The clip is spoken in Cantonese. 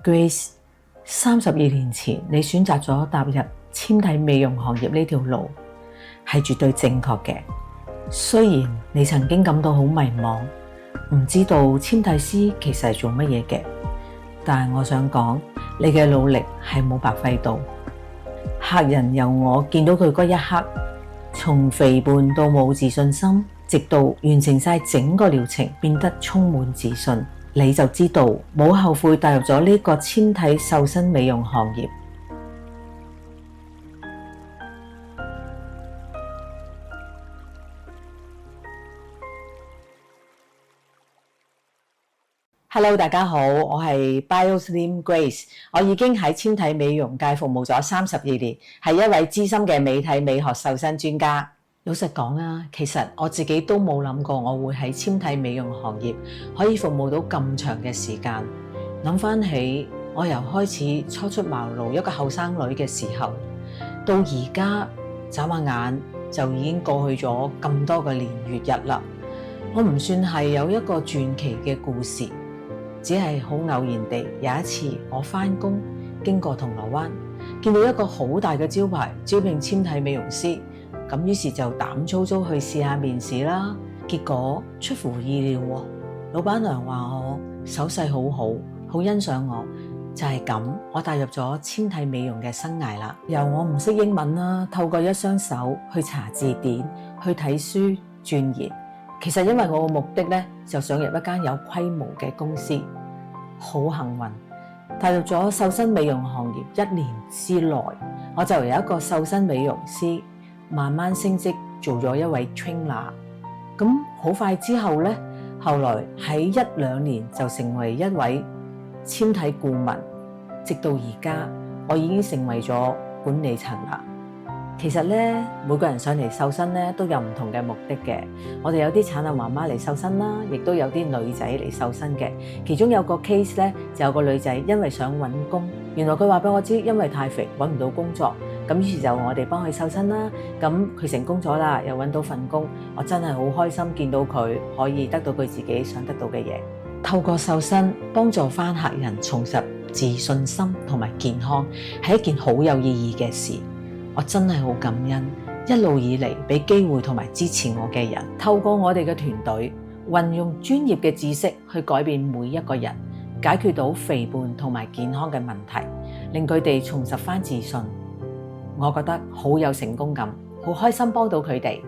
Grace， 32年前你選擇咗踏入纖體美容行業呢條路，係絕對正確嘅。雖然你曾經感到好迷茫，唔知道纖體師其實係做乜嘢嘅，但係我想講，你嘅努力係冇白費到。客人由我見到佢嗰一刻，從肥胖到冇自信心，直到完成晒整個療程變得充滿自信，你就知道冇後悔踏入咗呢個纖體瘦身美容行業。Hello， 大家好，我係 BioSlim Grace， 我已經喺纖體美容界服務咗32年，係一位資深嘅美體美學瘦身專家。老實講啊，其實我自己都冇諗過我會喺纖體美容行業可以服務到咁長嘅時間。諗翻起我由開始初出茅廬一個後生女嘅時候，到而家眨下眼就已經過去咗咁多個年月日啦。我唔算係有一個傳奇嘅故事。只係好偶然地，有一次我返工經過銅鑼灣，見到一個好大嘅招牌招聘纖體美容師，咁於是就膽粗粗去試下面試啦。結果出乎意料喎，老闆娘話我手勢好好，好欣賞我，就係咁，我踏入咗纖體美容嘅生涯啦。由我唔識英文啦，透過一雙手去查字典，去睇書鑽研。其實因為我嘅目的咧，就想入一間有規模嘅公司，好幸運踏入咗瘦身美容行業。1年之內，我就由一個瘦身美容師慢慢升職做咗一位 trainer。咁好快之後咧，後來喺1-2年就成為一位纖體顧問，直到而家我已經成為咗管理層啦。其實咧，每個人上嚟瘦身咧都有唔同嘅目的嘅。我哋有啲產後媽媽嚟瘦身啦，亦都有啲女仔嚟瘦身嘅。其中有個 case 咧，就有個女仔因為想揾工，原來佢話俾我知，因為太肥揾唔到工作，咁於是就我哋幫佢瘦身啦。咁佢成功咗啦，又揾到份工，我真係好開心見到佢可以得到佢自己想得到嘅嘢。透過瘦身幫助翻客人重拾自信心同埋健康，係一件好有意義嘅事。我真係好感恩一路以嚟俾機會同埋支持我嘅人，透過我哋嘅團隊運用專業嘅知識去改變每一個人，解決到肥胖同埋健康嘅問題，令佢哋重拾翻自信。我覺得好有成功感，好開心幫到佢哋。